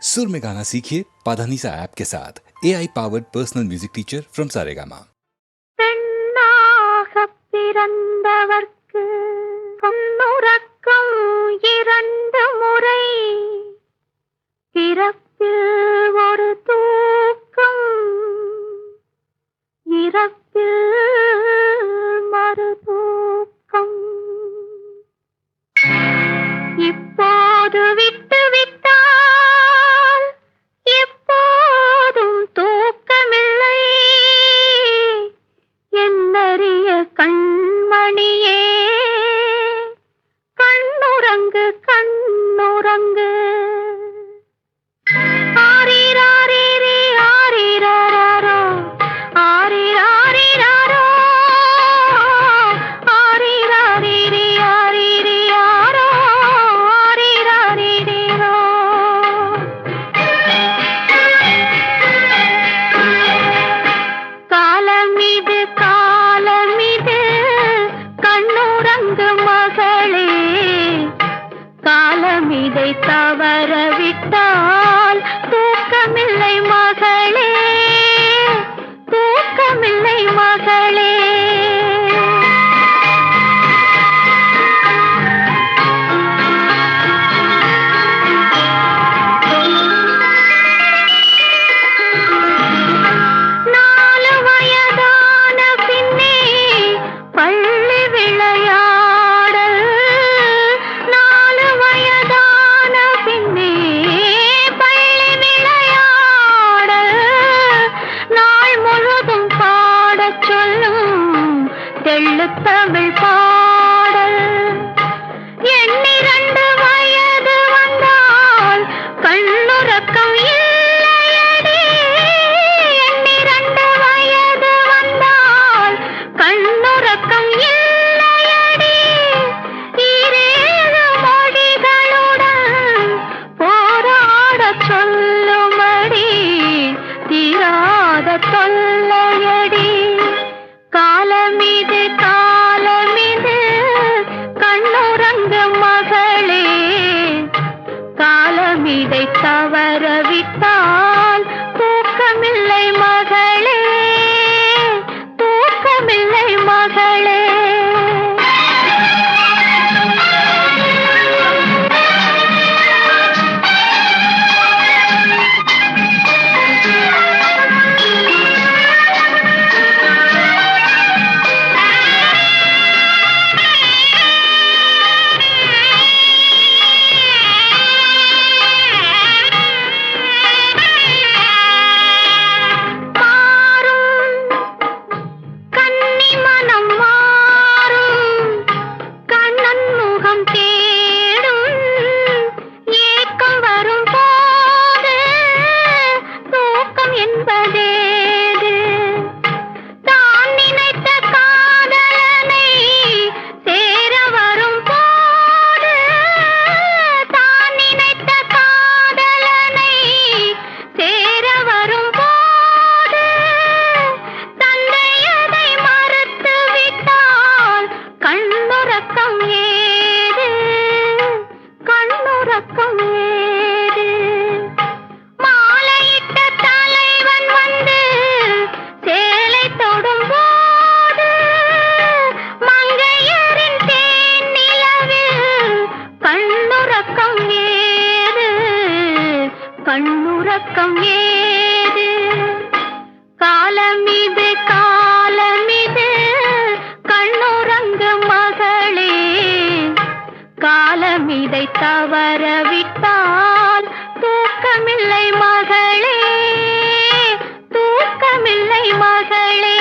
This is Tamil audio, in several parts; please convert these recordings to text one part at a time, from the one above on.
सुर में गाना सीखिए पाधानीसा ऐप के साथ AI powered personal music teacher from Saregama. பெண்ணாகப் பிறந்தவர்க்கு பொன்னுறக்கம் 2 முறை, பிறப்பில் ஒரு தூக்கம், இறப்பில் மறு தூக்கம். இப்போது விட்டுவிட்டால் எப்போதும் தூக்கமில்லை. என்னறிய கண்மணியே, கண்ணுறங்கு கண்ணுறங்கு. ஆரிராரிரி ஆரிராரோ, ஆரிராரிராரோ, ஆரிராரிரி ஆரிரியாரோ, ஆரிராரிரிரோ. காலமிது காலமிது கண்ணுறங்கு மகளே, காலமிதை தவறவிட்டால் தூக்கமில்லை மகளே, தூக்கமில்லை மகளே. நாலு வயதான பின்னே பள்ளி விளையாடல், நாலு வயதான பின்னே பள்ளி விளையாடல், நாள் முழுதும் பாடச் சொல்லும் தெள்ளுத்தமிழ் பாடல். 2 வயது வந்தால் கண்ணுறக்கம் இல்லையடி, 2 வயது வந்தால் கண்ணுறக்கம் இல்லையடி. 7 மொழிகளுடன் போராடச் சொல்லுமடி, தீராத தொல்லையடி. காலமிது காலமிது கண்ணுறங்கு மகளே, காலமிதை தவறவிட்டால் தூக்கமில்லை மகளே, தூக்கமில்லை மகளே. கன்னிமனம் மாறும், கண்ணன் முகம் தேடும், ஏக்கம் வரும் போது தூக்கம் என்பதேது? தான் நினைத்த காதலனை சேர வரும் போது, தான் நினைத்த காதலனை சேர வரும் போது, தந்தையதை மறுத்து விட்டால் கண்ணுறக்கம் ஏது, கண்ணுறக்கம் ஏது? மாலையிட்ட தலைவன் வந்து சேலை தொடும்போது, மங்கையரின் தேன் நிலவில் கண்ணுறக்கம் ஏது, கண்ணுறக்கம் ஏது? காலமிது காலமிது கண்ணுறங்கு மகளே, காலமிதை தவறவிட்டால் தூக்கமில்லை மகளே, தூக்கமில்லை மகளே.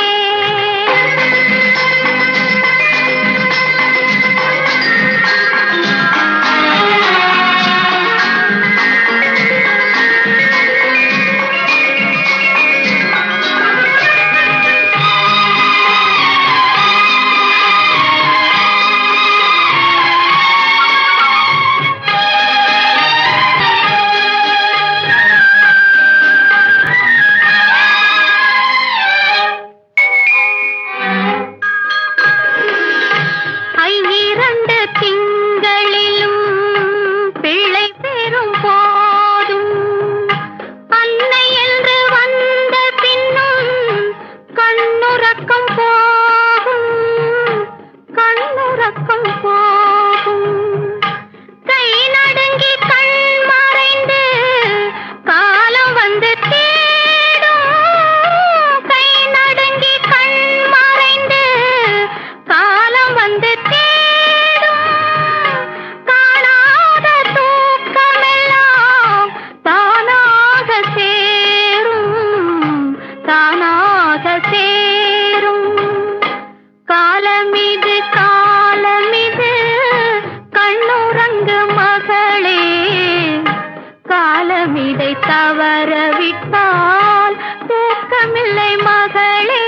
காலம் இதை தவற விட்டால் தூக்கமில்லை மகளே,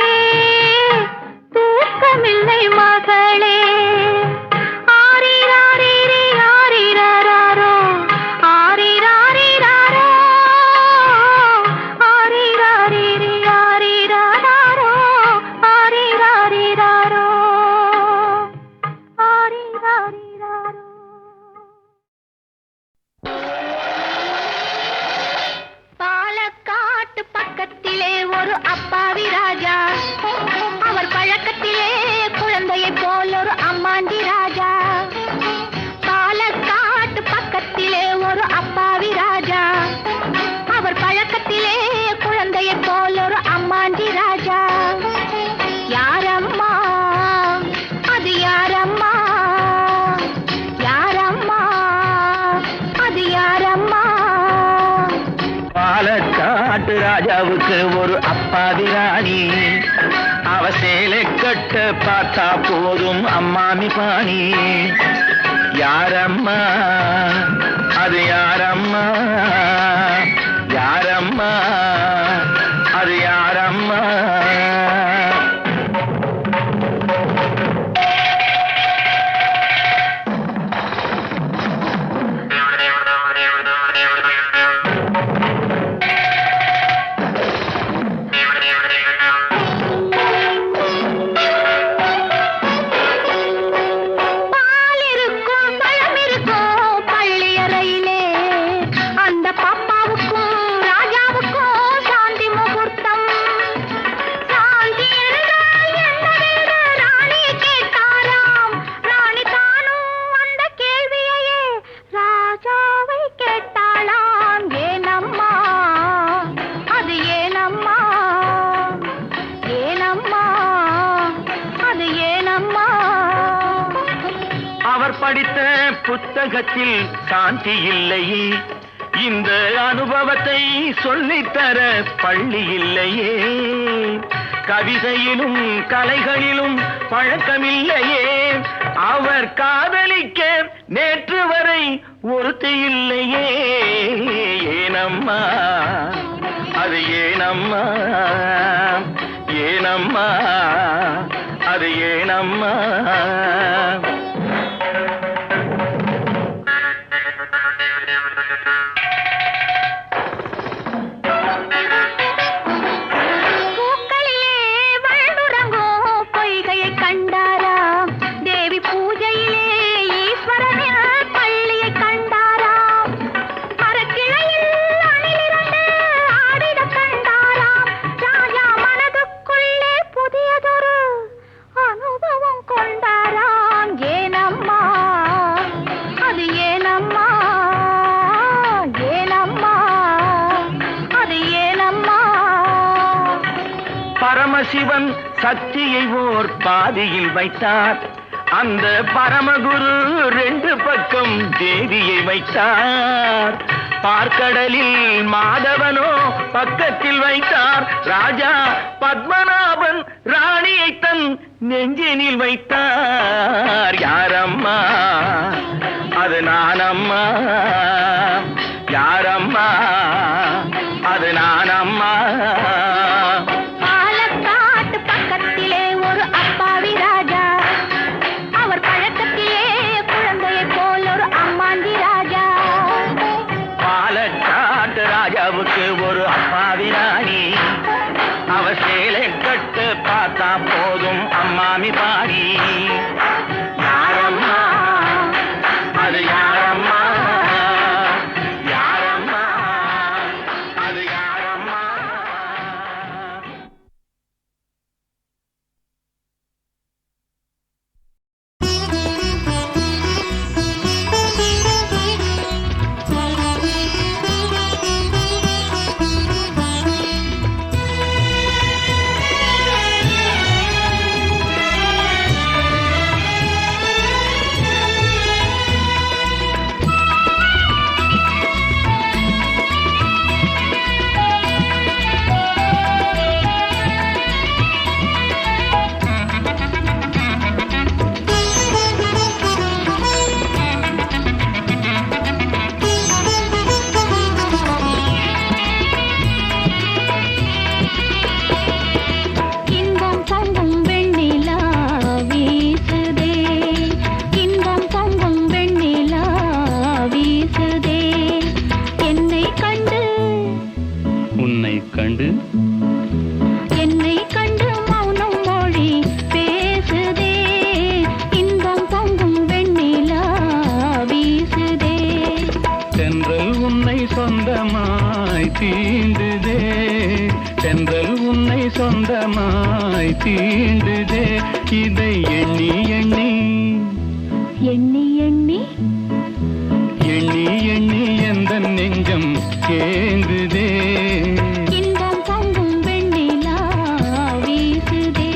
தூக்கமில்லை மகளே. ஆரிராரிரி ஆரிராரோ, ஆரிராரிராரோ, ஆரிராரிரி ஆரிராரோ, ஆரிராரிராரோ, ஆரிராரிராரோ. பாலக்காட்டு பக்கத்திலே ஒரு அப்பாவி ராஜா, அவர் பழக்கத்திலே குழந்தையை போல் ஒரு அம்மாண்டி ராஜா. பாலக்காட்டு பக்கத்திலே ஒரு அப்பாவி ராஜா, அவர் பழக்கத்திலே குழந்தையை போல் ஒரு அம்மாண்டி ராஜா. யாரம்மா அது யாரம்மா, யாரம்மா அது யாரம்மா. பாலக்காட்டு ராஜாவுக்கு ஒரு அப்பாவி ராணி, அவ சேலை கட்ட பார்த்தா போதும் அம்மாமி பாணி. யாரம்மா அது யாரம்மா, யாரம்மா அது யாரம்மா. பால் இருக்கும் பழம் இருக்கும் பள்ளியறையிலே, அந்த பாப்பாவுக்கும் ராஜாவுக்கும் சாந்தி முகூர்த்தம். சாந்தி என்றால் என்னவென்று ராணி கேட்டாராம். ராணி தானும் அந்த கேள்வியையே ராஜாவை கேட்டாளாம். ஏனம்மா அது ஏனம்மா, ஏனம்மா அது ஏனம்மா. அவர் படித்த புத்தகத்தில் சாந்தி இல்லையே, இந்த அனுபவத்தை சொல்லித்தர பள்ளி இல்லையே. கவிதையிலும் கலைகளிலும் பழக்கமில்லையே, அவர் காதலிக்க நேற்று வரை ஒருத்தி இல்லையே. ஏனம்மா அது ஏனம்மா, ஏனம்மா அது ஏனம்மா. பூக்களிலே வள்ளுறங்கும் பொய்கையை கண்டாராம். தேவி பூஜையிலே ஈஸ்வரனின் பள்ளியை கண்டாராம். மரக்கிளையில் அணிலிரண்டு ஆடிட கண்டாராம். ராஜா மனதுக்குள்ளே புதியதொரு அனுபவம் கொண்டாராம். ஏனம்மா அது ஏனம்மா, ஏனம்மா அது ஏனம்மா. பரமசிவன் சக்தியை ஓர் பாதியில் வைத்தார், அந்த பரமகுரு ரெண்டு பக்கம் தேவியை வைத்தார். பார்க்கடலில் மாதவனோ பக்கத்தில் வைத்தார், ராஜா பத்மநாபன் ராணியை தன் நெஞ்சினில் வைத்தார். யாரம்மா அது நானம்மா, யாரம்மா அது நானம்மா. பாலக்காட்டு பக்கத்திலே ஒரு அப்பாவி ராஜா, அவர் பழக்கத்திலே குழந்தையை போல் ஒரு அம்மாண்டி ராஜா. பாலக்காட்டு ராஜாவுக்கு ஒரு அப்பாவி ராணி, அவ சேலை கட்டு பார்த்தா போதும் அம்மாமி பாடி. யாரம்மா அது யாரம்மா, யாரம்மா அது யாரம்மா. சொந்தமாய் தீண்டுதே தென்றல் உன்னை சொந்தமாய் தீண்டுதே இதை எண்ணி எண்ணி எண்ணி எண்ணி எண்ணி எண்ணி எந்த நெஞ்சம் ஏங்குதே இன்பம் பொங்கும் வெண்ணிலா வீசுதே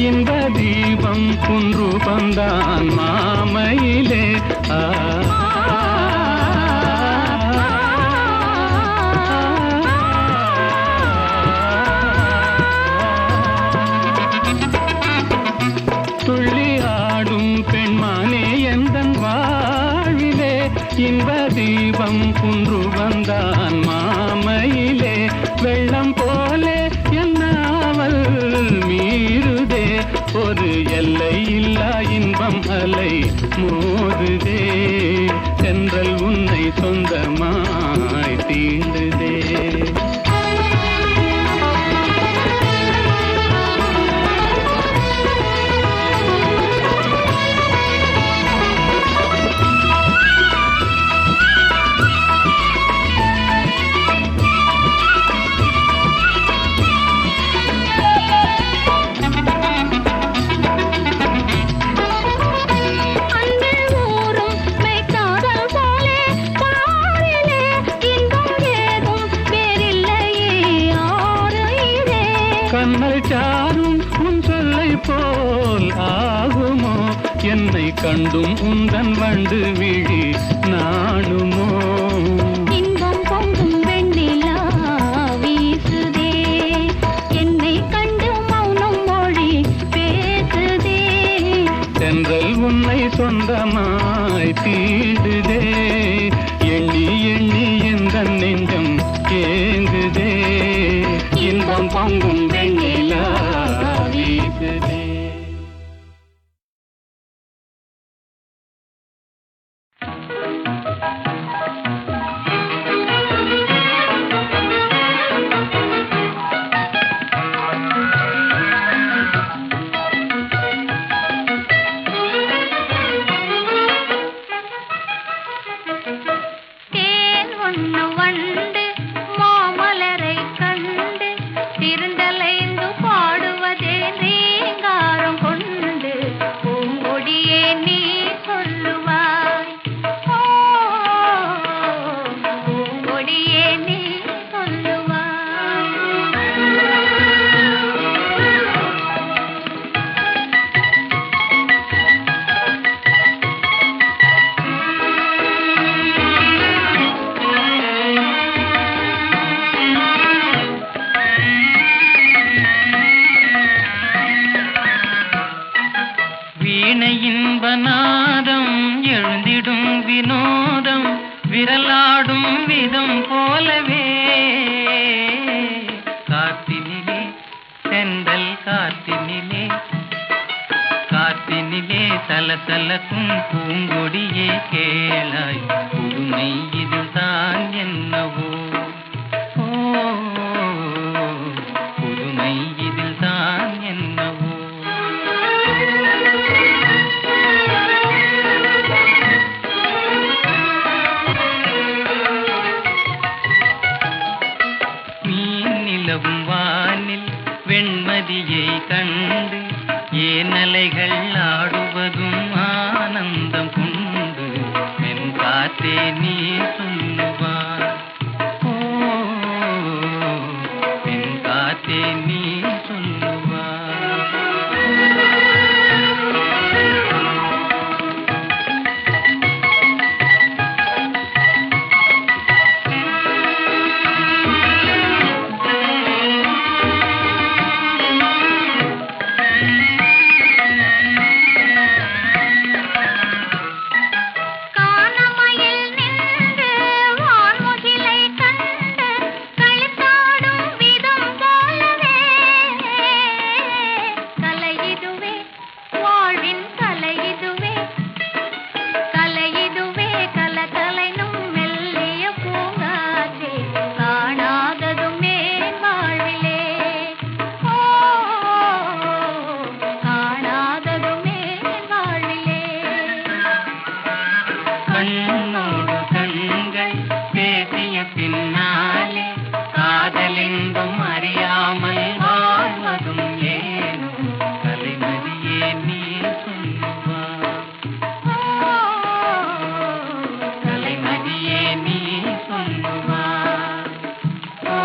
இந்த தீபம் குன்று பந்தான் மாமையிலே துள்ளி ஆடும் பெண்மானே எந்தன் வாழ்விலே இந்த தீபம் குன்று வந்தான் மாமையிலே வெள்ளம் போலே என்னாவல் மீறுதே ஒரு எல்லை இல்லா இன்பம் அலை மோதுதே தென்றல் உன்னை சொந்தமாய் தீண்டுதே கண்ணல் சாரும் உன் சொல்லை போல் ஆகுமோ என்னை கண்டும் உந்தன் வண்டு விழி நாணுமோ இன்பம் பொங்கும் வெண்ணிலா வீசுதே என்னை கண்டு மௌனம் மொழி பேசுதே தென்றல் உன்னை சொந்தமாய் தீண்டுதே எண்ணி எண்ணி எந்த நெஞ்சம் ஏங்குதே இன்பம் பொங்கும் வெண்ணிலா வீசுதே தேன் ஒண்ணு வண்டு மாமலரை கண்டு திருந்தலைந்து பாடுவதே ரீங்காரம் கொண்டு பூங்கொடியே நீ சொல்லுவாய் ஓ பூங்கொடியே நீ சொல்லுவாய் இன்பநாதம் எழுந்திடும் வினோதம் விரலாடும் விதம் போலவே காத்தினிலே செந்தல் காத்தினிலே காத்தினிலே சலசலக்கும் பூங்கொடியே கேளாய் புதுமை இதுதான் என்னவோ புதுமை இது நதியை கண்டு ஏனலைகள் ஆடுவதும் ஆனந்தம் கொண்டு என் காத்தே நீ சொல்லுவார். ஓ, என் காத்தே நீ சொல்லுவார். கானமயில் நின்று வான்முகிலை கண்டு களித்தாடும் விதம் போலவே கலையிதுவே வாழ்வின் கலையிதுவே கலையிதுவே கலகலைனும் மெல்லிய பூங்காற்றே காணாததுமே வாழ்விலே ஓ காணாததுமே வாழ்விலே கண்ணோடு கண்கள் பேசிய பின்னாலே காதலின்பம் அறியாமல் வாழ்வதும் ஏனோ கலைமதியே நீ சொல்லுவார். கலைமதியே நீ சொல்லுவார். ஓ,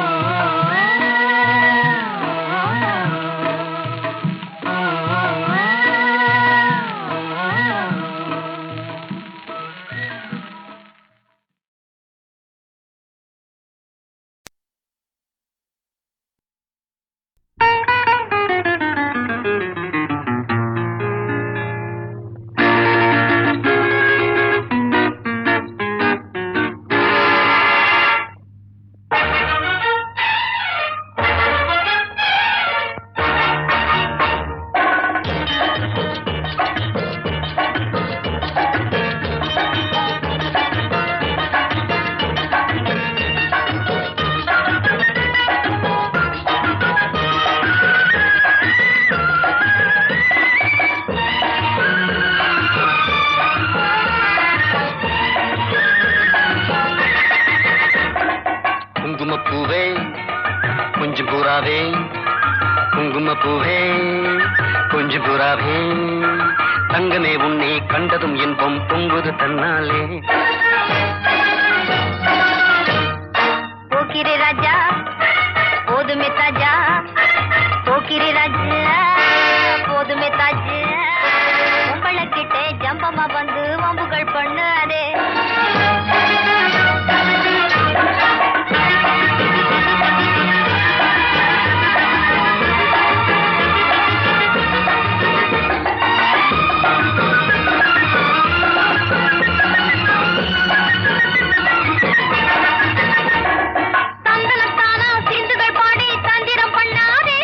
குங்குமப்பூவே கொஞ்சம் புறாவே, குங்குமப்பூவே கொஞ்சம் புறாவே, தங்கமே உன்னை கண்டதும் இன்பம் பொங்குது தன்னாலே. போக்கிரி ராஜா போதுமே தாஜா போக்கிரி ராஜா போதுமே தாஜா உங்களக்கிட்டே ஜம்பமா வந்து வம்புகள் பண்ணாதே. தந்தனத்தானா சிந்துகள் பாடி தந்திரம் பண்ணாதே.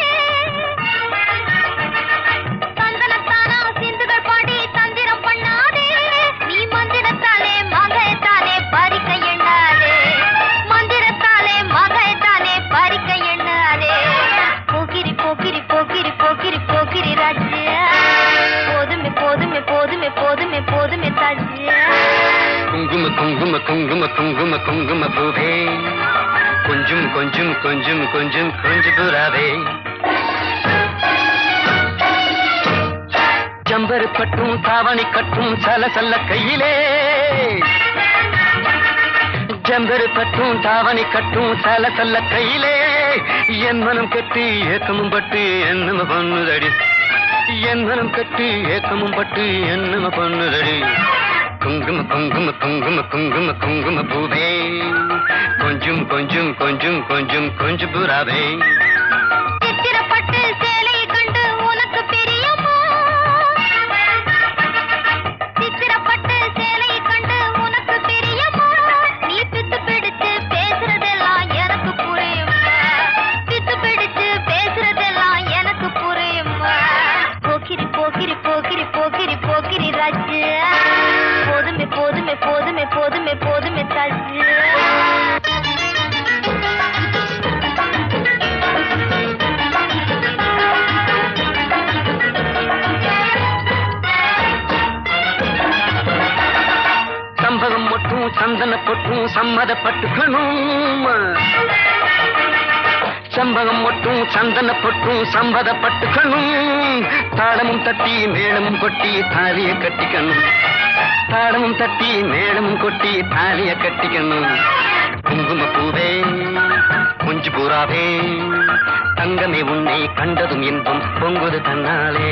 தந்தனத்தானா சிந்துகள் பாடி தந்திரம் பண்ணாதே. நீ மந்திரத்தாலே மகைத்தானே பறிக்க எண்ணாதே. மந்திரத்தாலே மகைத்தானே பறிக்க எண்ணாதே. போக்கிரி போக்கிரி போக்கிரி போக்கிரி போக்கிரி ராஜா போதுமே போதுமே போதுமே போதுமே போதுமே தாஜா. குங்கும குங்கும குங்கும குங்கும குங்கும பூவே கொஞ்சம் கொஞ்சம் கொஞ்சம் கொஞ்சம் கொஞ்சம் புறாவே. ஜம்பரு கட்டும் தாவணி கட்டும் சல சல்ல கையிலே, ஜம்பரு கட்டும் தாவணி கட்டும் சல சல்ல கையிலே, என் மனம் கட்டி ஏக்கமும் பட்டு என்னம பண்ணுதடி, என் மனம் கட்டி ஏக்கமும் பட்டு என்னம பண்ணுதடி. குங்கும குங்கும குங்கும குங்கும குங்கும பூவே கொஞ்சம் கொஞ்சம் கொஞ்சம் கொஞ்சம் கொஞ்சம் புறாவே. சித்திரப்பட்டு சேலையை கண்டு உனக்கு பிரியமா? சித்திரப்பட்டு சேலையை கண்டு உனக்கு பிரியமா? நீ பித்து பிடிச்சு பேசுறதெல்லாம் எனக்கு புரியுமா? பித்து பிடிச்சு பேசுறதெல்லாம் எனக்கு புரியுமா? போக்கிரி போக்கிரி போக்கிரி போக்கிரி போக்கிரி ராஜா போதுமே போதுமே போதுமே போதுமே போதுமே தாஜா. சம்பகம் மட்டும் சந்தன பொட்டும் சம்மதப்பட்டுக்கணும், செம்பகம் மொட்டும் சந்தன பொட்டும் சம்பதப்பட்டுக்கணும் தாளமும் தட்டி மேளமும் கொட்டி தாலிய கட்டிக்கணும் தாளமும் தட்டி மேளமும் கொட்டி தாலிய கட்டிக்கணும் குங்கும பூவே கொஞ்சு பூராவே தங்கமே உன்னை கண்டதும் இன்பம் பொங்குது தன்னாலே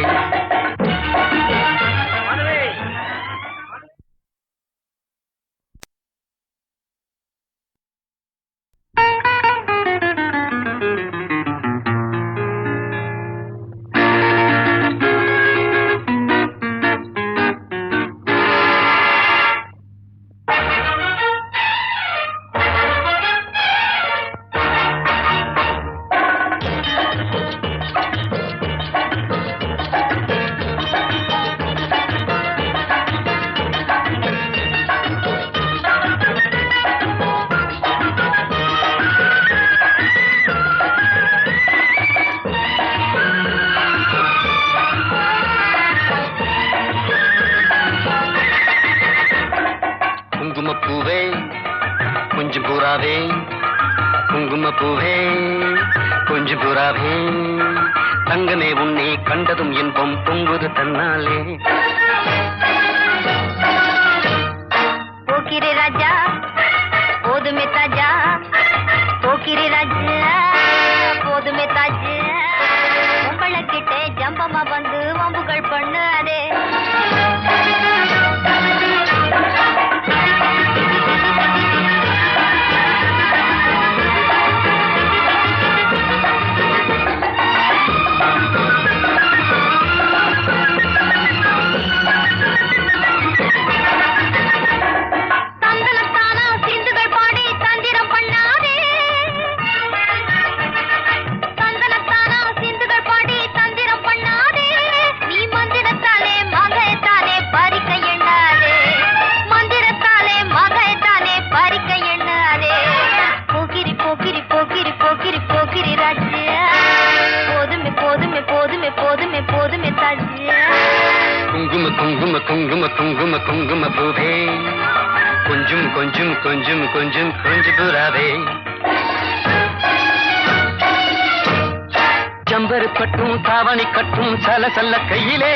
குங்குமப்பூவே கொஞ்சம் பூராவே குங்குமப்பூவே கொஞ்சம் பூராவே தங்கமே உன்னை கண்டதும் இன்பம் பொங்குது தன்னாலே போக்கிரி ராஜா போதுமே தாஜா போக்கிரி ராஜா போதுமே தாஜா உங்களை கிட்டே ஜம்பமா வந்து வம்புகள் பண்ணு அதே குங்கும குங்கும குங்கும குங்கும குங்கும பூவே கொஞ்சம் கொஞ்சம் கொஞ்சம் கொஞ்சம் கொஞ்சம் பூராவே ஜம்பரு கட்டும் தாவணி கட்டும் சல சல்ல கையிலே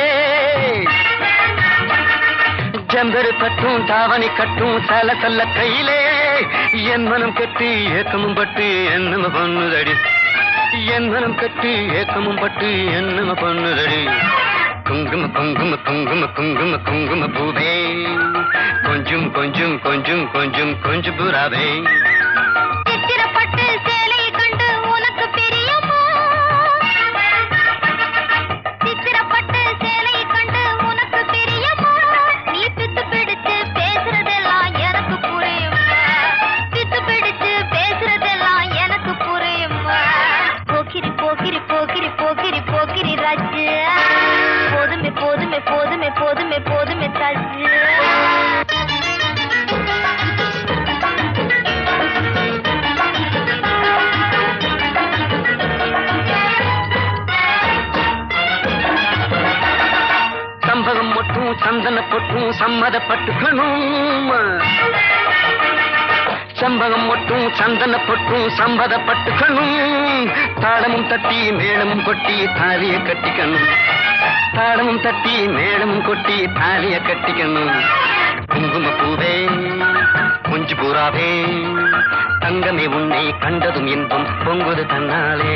ஜம்பரு கட்டும் தாவணி கட்டும் சல சல்ல கையிலே என் மனம் கட்டி ஏக்கமும் பட்டு என்னம பண்ணுதடி என் மனம் கட்டி ஏக்கமும் பட்டு என்னம பண்ணுதடி குங்கும குங்கும குங்கும குங்கும குங்கும பூவே கொஞ்சம் கொஞ்சம் கொஞ்சம் கொஞ்சம் கொஞ்சம் பூராவே சித்திரப்பட்டு சேலை கண்டு உனக்கு பிரியமா சித்திரப்பட்டு சேலை கண்டு உனக்கு பிரியமா நீ பித்து பிடிச்சு பேசுறதெல்லாம் எனக்கு புரியுமா பித்து பிடிச்சு பேசுறதெல்லாம் எனக்கு புரியுமா போக்கிரி போக்கிரி போக்கிரி போக்கிரி போக்கிரி ராஜா போதுமே போதுமே போதுமே போதுமே போதுமே தாஜு சம்பகம் மொட்டும் சந்தன பொட்டும் சம்மதப்பட்டுக்கணும் சம்பகம் மொட்டும் சந்தன பொட்டும் சம்பதப்பட்டுக்கணும் தாளமும் தட்டி மேளமும் கொட்டி தாலிய கட்டிக்கணும் தாளமும் தட்டி மேளமும் கொட்டி தாலிய கட்டிக்கணும் குங்கும பூவே கொஞ்சு பூராவே தங்கமே உன்னை கண்டதும் இன்பம் பொங்குது தன்னாலே